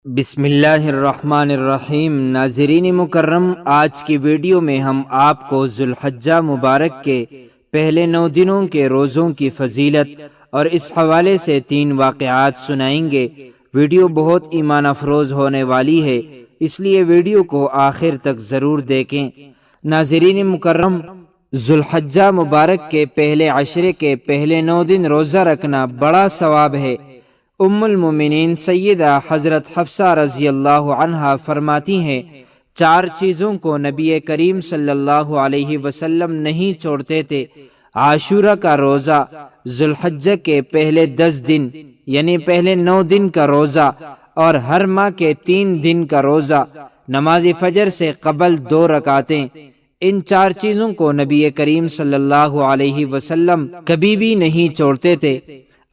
بسم اللہ الرحمن الرحیم۔ ناظرین مکرم، آج کی ویڈیو میں ہم آپ کو ذوالحجہ مبارک کے پہلے 9 دنوں کے روزوں کی فضیلت اور اس حوالے سے 3 واقعات سنائیں گے۔ ویڈیو بہت ایمان افروز ہونے والی ہے، اس لیے ویڈیو کو آخر تک ضرور دیکھیں۔ ناظرین مکرم، ذوالحجہ مبارک کے پہلے عشرے کے پہلے 9 دن روزہ رکھنا بڑا ثواب ہے۔ ام المومنین سیدہ حضرت حفصہ رضی اللہ عنہا فرماتی ہیں، 4 چیزوں کو نبی کریم صلی اللہ علیہ وسلم نہیں چھوڑتے تھے: عاشورہ کا روزہ، ذوالحجہ کے پہلے 10 دن یعنی پہلے 9 دن کا روزہ، اور ہر ماہ کے 3 دن کا روزہ، نماز فجر سے قبل 2 رکعتیں۔ ان 4 چیزوں کو نبی کریم صلی اللہ علیہ وسلم کبھی بھی نہیں چھوڑتے تھے۔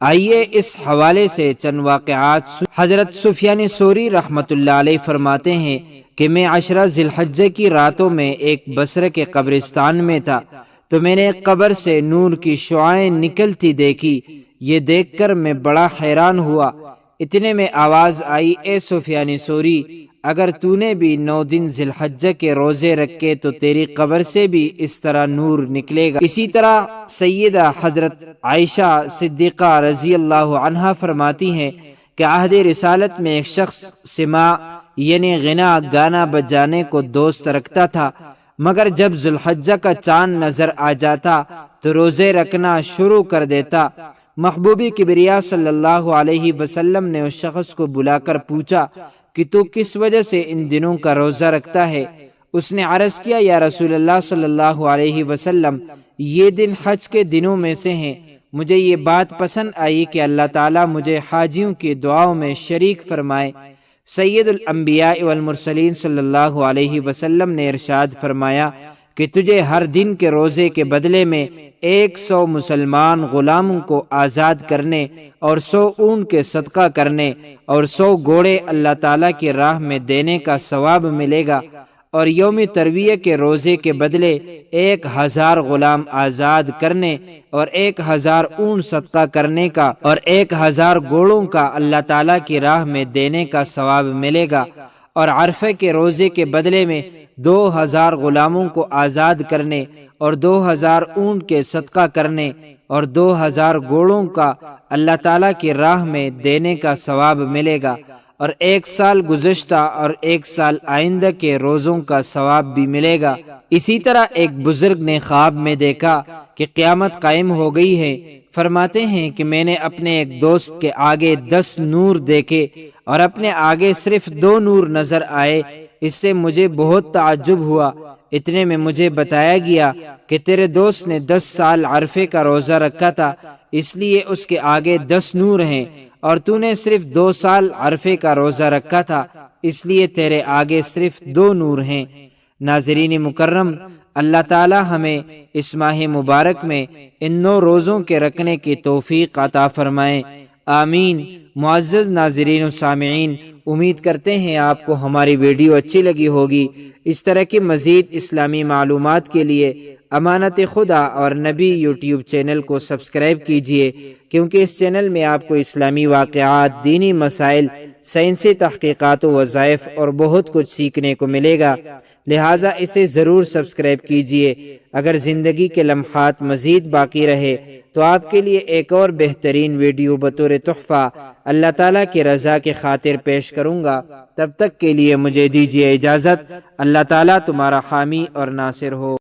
آئیے اس حوالے سے چند واقعات حضرت سفیان ثوری رحمۃ اللہ علیہ فرماتے ہیں کہ میں 10 ذی الحجہ کی راتوں میں ایک بصرہ کے قبرستان میں تھا تو میں نے ایک قبر سے نور کی شعاعیں نکلتی دیکھی۔ یہ دیکھ کر میں بڑا حیران ہوا۔ اتنے میں آواز آئی، اے سفیان ثوری، اگر تو نے بھی 9 دن ذی الحجہ کے روزے رکھے تو تیری قبر سے بھی اس طرح نور نکلے گا۔ اسی طرح سیدہ حضرت عائشہ صدیقہ رضی اللہ عنہا فرماتی ہیں کہ عہد رسالت میں ایک شخص سماع یعنی غنا گانا بجانے کو دوست رکھتا تھا، مگر جب ذوالحجہ کا چاند نظر آ جاتا تو روزے رکھنا شروع کر دیتا۔ محبوب کبریا صلی اللہ علیہ وسلم نے اس شخص کو بلا کر پوچھا کہ تو کس وجہ سے ان دنوں کا روزہ رکھتا ہے؟ اس نے عرض کیا، یا رسول اللہ صلی اللہ علیہ وسلم، یہ دن حج کے دنوں میں سے ہیں۔ مجھے یہ بات پسند آئی کہ اللہ تعالیٰ مجھے حاجیوں کی دعاؤں میں شریک فرمائے۔ سید الانبیاء والمرسلین صلی اللہ علیہ وسلم نے ارشاد فرمایا کہ تجھے ہر دن کے روزے کے بدلے میں 100 مسلمان غلاموں کو آزاد کرنے اور 100 اونٹ کے صدقہ کرنے اور 100 گھوڑے اللہ تعالیٰ کی راہ میں دینے کا ثواب ملے گا، اور یوم ترویہ کے روزے کے بدلے 1000 غلام آزاد کرنے اور 1000 اونٹ صدقہ کرنے کا اور 1000 گھوڑوں کا اللہ تعالیٰ کی راہ میں دینے کا ثواب ملے گا، اور عرفہ کے روزے کے بدلے میں 2000 غلاموں کو آزاد کرنے اور 2000 اونٹ کے صدقہ کرنے اور 2000 گھوڑوں کا اللہ تعالیٰ کی راہ میں دینے کا ثواب ملے گا، اور 1 سال گزشتہ اور 1 سال آئندہ کے روزوں کا ثواب بھی ملے گا۔ اسی طرح ایک بزرگ نے خواب میں دیکھا کہ قیامت قائم ہو گئی ہے۔ فرماتے ہیں کہ میں نے اپنے ایک دوست کے آگے 10 نور دیکھے اور اپنے آگے صرف 2 نور نظر آئے۔ اس سے مجھے بہت تعجب ہوا۔ اتنے میں مجھے بتایا گیا کہ تیرے دوست نے 10 سال عرفے کا روزہ رکھا تھا، اس لیے اس کے آگے 10 نور ہیں، اور تو نے صرف 2 سال عرفے کا روزہ رکھا تھا، اس لیے تیرے آگے صرف 2 نور ہیں۔ ناظرین مکرم، اللہ تعالی ہمیں اس ماہ مبارک میں ان 9 روزوں کے رکھنے کی توفیق عطا فرمائے، آمین۔ معزز ناظرین و سامعین، امید کرتے ہیں آپ کو ہماری ویڈیو اچھی لگی ہوگی۔ اس طرح کی مزید اسلامی معلومات کے لیے امانت خدا اور نبی یوٹیوب چینل کو سبسکرائب کیجیے، کیونکہ اس چینل میں آپ کو اسلامی واقعات، دینی مسائل، سائنسی تحقیقات و وظائف اور بہت کچھ سیکھنے کو ملے گا، لہٰذا اسے ضرور سبسکرائب کیجیے۔ اگر زندگی کے لمحات مزید باقی رہے تو آپ کے لیے ایک اور بہترین ویڈیو بطور تحفہ اللہ تعالیٰ کی رضا کے خاطر پیش کروں گا۔ تب تک کے لیے مجھے دیجیے اجازت۔ اللہ تعالیٰ تمہارا حامی اور ناصر ہو۔